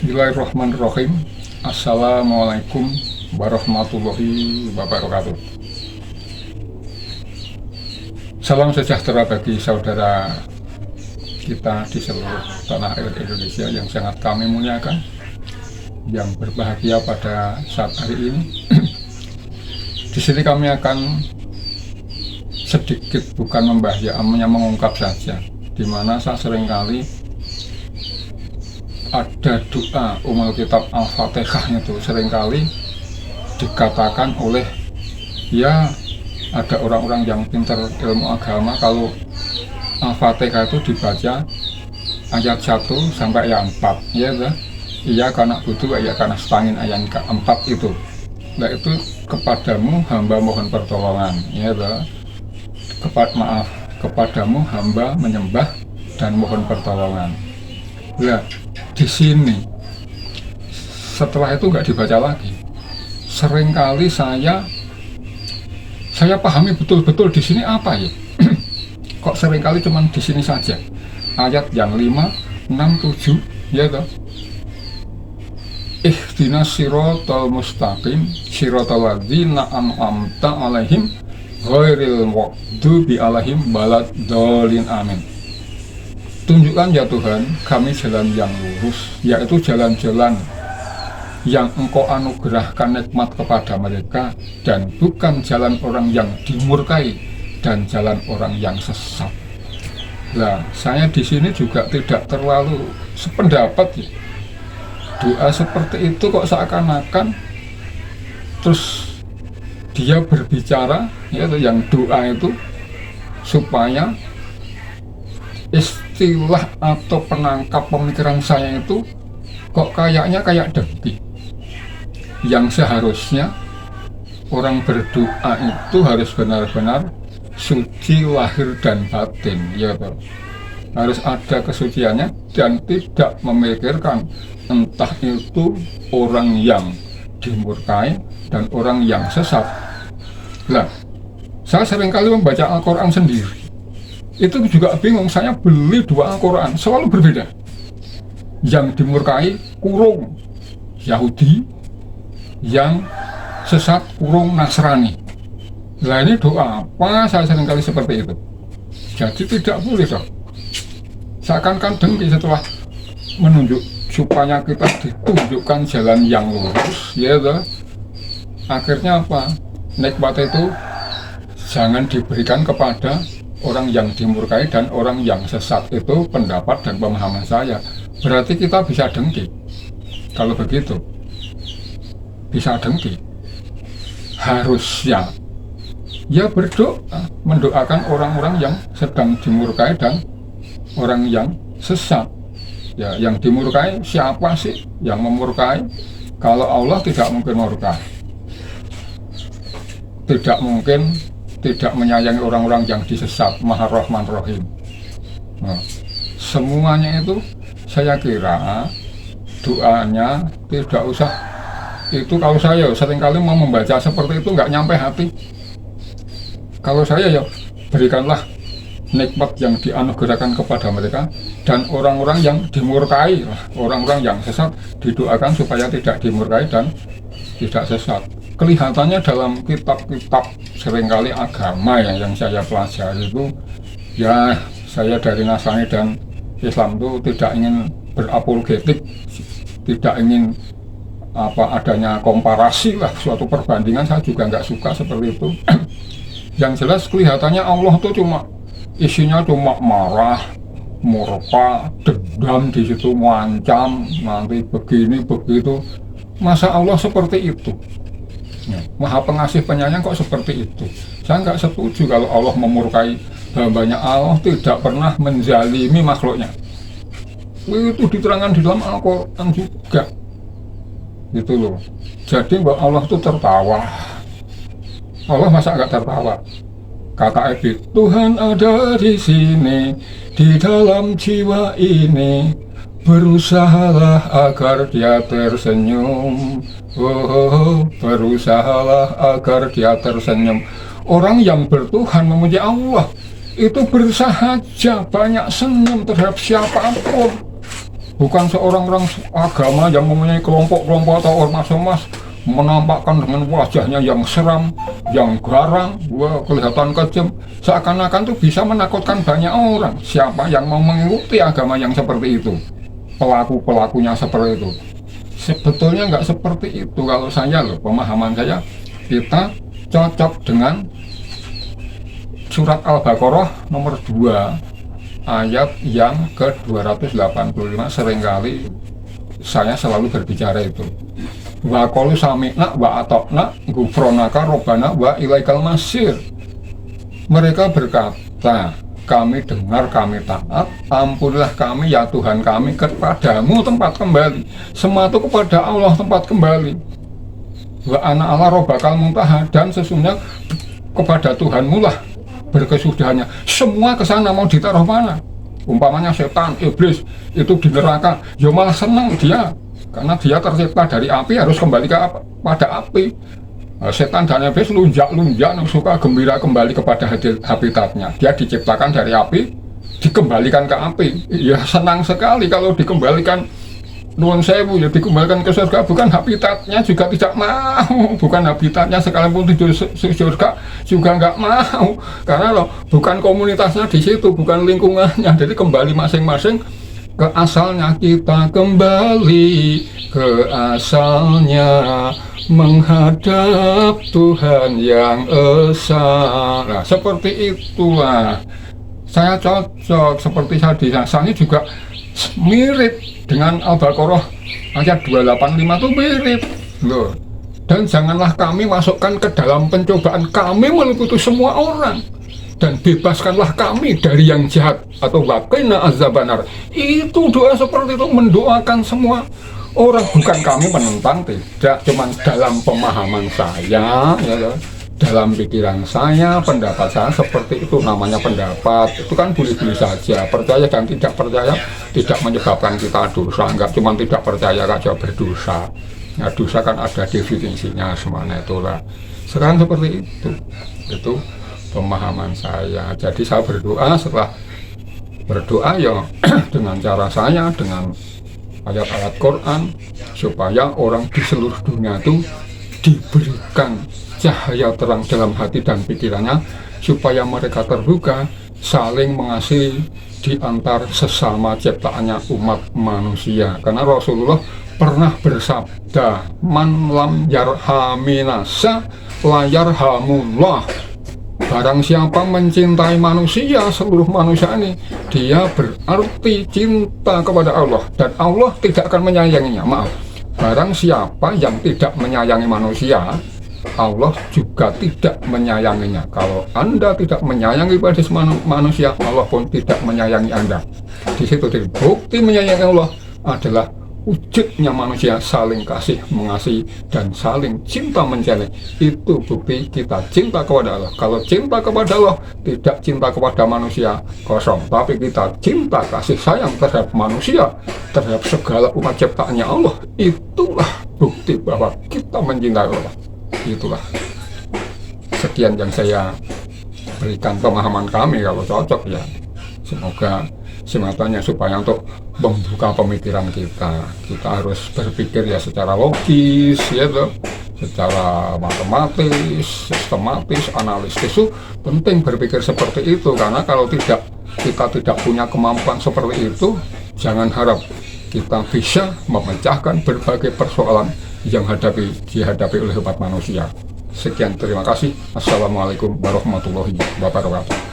Bismillahirrahmanirrahim. Assalamualaikum warahmatullahi wabarakatuh. Salam sejahtera bagi saudara kita di seluruh tanah air Indonesia yang sangat kami muliakan, yang berbahagia pada saat hari ini. Di sini kami akan sedikit bukan membahas, hanya mengungkap saja, di mana saya seringkali ada doa Kitab Al-Fatihah itu seringkali dikatakan oleh ada orang-orang yang pintar ilmu agama, kalau Al-Fatihah itu dibaca ayat 1 sampai ayat 4 iya karena butuh ayat karena setangin ayat 4 itu. Nah itu kepadamu hamba mohon pertolongan kepadamu hamba menyembah dan mohon pertolongan. Nah di sini setelah itu nggak dibaca lagi. Seringkali saya pahami betul-betul di sini apa ya? Kok seringkali cuman di sini saja ayat yang 5, 6, 7 ya toh. Ihdinas siratal mustaqim siratal ladzina an'amta 'alaihim ghairil maghdubi 'alaihim waladdallin amin. Tunjukkan ya Tuhan kami jalan yang lurus, yaitu jalan-jalan yang Engkau anugerahkan nikmat kepada mereka, dan bukan jalan orang yang dimurkai dan jalan orang yang sesat. Nah, saya di sini juga tidak terlalu sependapat ya. Doa seperti itu kok seakan-akan terus dia berbicara yang doa itu supaya istilah atau penangkap pemikiran saya itu kok kayaknya kayak dengki. Yang seharusnya orang berdoa itu harus benar-benar suci lahir dan batin, harus ada kesuciannya dan tidak memikirkan entah itu orang yang dimurkai dan orang yang sesat. Nah, saya seringkali membaca Al-Quran sendiri, itu juga bingung. Saya beli dua Al-Quran selalu berbeda. Yang dimurkai kurung Yahudi, yang sesat kurung Nasrani. Nah ini doa apa? Saya seringkali seperti itu. Jadi tidak boleh dong. Seakan-akan dengki setelah menunjuk supaya kita ditunjukkan jalan yang lurus, akhirnya apa? Nikmat itu jangan diberikan kepada orang yang dimurkai dan orang yang sesat. Itu pendapat dan pemahaman saya. Berarti kita bisa dengki. Kalau begitu bisa dengki, harusnya berdoa, mendoakan orang-orang yang sedang dimurkai dan orang yang sesat. Yang dimurkai siapa sih? Yang memurkai? Kalau Allah tidak mungkin murka, tidak mungkin tidak menyayangi orang-orang yang disesat. Maha Rahman Rahim. Nah, semuanya itu saya kira doanya tidak usah itu. Kalau saya seringkali mau membaca seperti itu nggak nyampe hati. Kalau saya berikanlah nikmat yang dianugerahkan kepada mereka, dan orang-orang yang dimurkai, orang-orang yang sesat didoakan supaya tidak dimurkai dan tidak sesat. Kelihatannya dalam kitab-kitab seringkali agama yang saya pelajari itu, saya dari Nasrani dan Islam itu tidak ingin berapologetik, tidak ingin adanya komparasi suatu perbandingan. Saya juga nggak suka seperti itu. Yang jelas kelihatannya Allah itu isinya cuma marah, murka, dendam di situ, mengancam nanti begini begitu. Masa Allah seperti itu? Maha pengasih penyayang kok seperti itu? Saya nggak setuju kalau Allah memurkai hambanya. Allah tidak pernah menzalimi makhluknya. Itu diterangkan di dalam Al-Quran juga. Gitu loh. Jadi Allah itu tertawa. Allah masa nggak tertawa? Kata Ebi, Tuhan ada di sini, di dalam jiwa ini. Berusahalah agar dia tersenyum. Berusahalah agar dia tersenyum. Orang yang bertuhan memuji Allah itu bersahaja banyak senyum terhadap siapapun. bukan seorang agama yang mempunyai kelompok-kelompok atau ormas-ormas menampakkan dengan wajahnya yang seram, yang garang, wah, kelihatan kejam, seakan-akan tuh bisa menakutkan banyak orang. Siapa yang mau mengikuti agama yang seperti itu, pelaku-pelakunya seperti itu. Sebetulnya nggak seperti itu. Kalau saya loh, pemahaman saya, kita cocok dengan surat Al-Baqarah nomor 2 ayat yang ke-285. Seringkali saya selalu berbicara itu, wa qalu sami'na wa ata'na ghufranaka rabbana wa ilaikal masir. Mereka berkata, kami dengar, kami taat, ampunilah kami ya Tuhan kami, kepadamu tempat kembali, semua itu kepada Allah tempat kembali. Wa ana ala rabbakal muntaha, dan sesungguhnya kepada Tuhanmu lah berkesudahannya. Semua ke sana, mau ditaruh mana? Umpamanya setan, iblis itu di neraka, ya malah senang dia, karena dia tercipta dari api, harus kembali pada api. Setan dan iblis lunjak-lunjak, suka gembira kembali kepada habitatnya. Dia diciptakan dari api, dikembalikan ke api, ya senang sekali kalau dikembalikan. Nuwun sewu, ya dikembalikan ke surga, bukan habitatnya juga tidak mau, bukan habitatnya, sekalipun tidur surga juga nggak mau, karena loh, bukan komunitasnya di situ, bukan lingkungannya. Jadi kembali masing-masing ke asalnya. Kita kembali ke asalnya, menghadap Tuhan yang esa. Nah, seperti itulah saya cocok. Seperti saya juga mirip dengan Al-Baqarah ayat 285 itu mirip loh. Dan janganlah kami masukkan ke dalam pencobaan, kami meliputi semua orang, dan bebaskanlah kami dari yang jahat, atau waqina azabannar. Itu doa seperti itu, mendoakan semua orang, bukan kami menentang, tidak, cuman dalam pemahaman saya, ya, dalam pikiran saya, pendapat saya seperti itu. Namanya pendapat, itu kan boleh-boleh saja. Percaya dan tidak percaya tidak menyebabkan kita dosa. Enggak cuma tidak percaya saja berdosa. Nah, dosa kan ada definisinya semuanya, itulah. Sekarang seperti itu pemahaman saya. Jadi saya berdoa, setelah berdoa ya dengan cara saya, dengan ayat-ayat Quran, supaya orang di seluruh dunia itu diberikan cahaya terang dalam hati dan pikirannya, supaya mereka terbuka, saling mengasihi di antar sesama ciptaannya umat manusia. Karena Rasulullah pernah bersabda, man lam yarhaminasa la yarhamullah. Barang siapa mencintai manusia, seluruh manusia ini, dia berarti cinta kepada Allah, dan Allah tidak akan menyayanginya. Maaf, barang siapa yang tidak menyayangi manusia, Allah juga tidak menyayanginya. Kalau Anda tidak menyayangi pada manusia, Allah pun tidak menyayangi Anda. Di situ bukti menyayangi Allah adalah wujudnya manusia saling kasih mengasihi dan saling cinta mencintai. Itu bukti kita cinta kepada Allah. Kalau cinta kepada Allah, tidak cinta kepada manusia, kosong. Tapi kita cinta kasih sayang terhadap manusia, terhadap segala umat ciptaannya Allah, itulah bukti bahwa kita mencintai Allah. Itulah. Sekian yang saya berikan pemahaman kami, kalau cocok ya. Semoga sematanya supaya untuk membuka pemikiran kita. Kita harus berpikir ya secara logis, ya toh, secara matematis, sistematis, analisis. Itu penting berpikir seperti itu, karena kalau kita tidak punya kemampuan seperti itu, jangan harap kita bisa memecahkan berbagai persoalan yang dihadapi oleh umat manusia. Sekian, terima kasih. Assalamualaikum warahmatullahi wabarakatuh.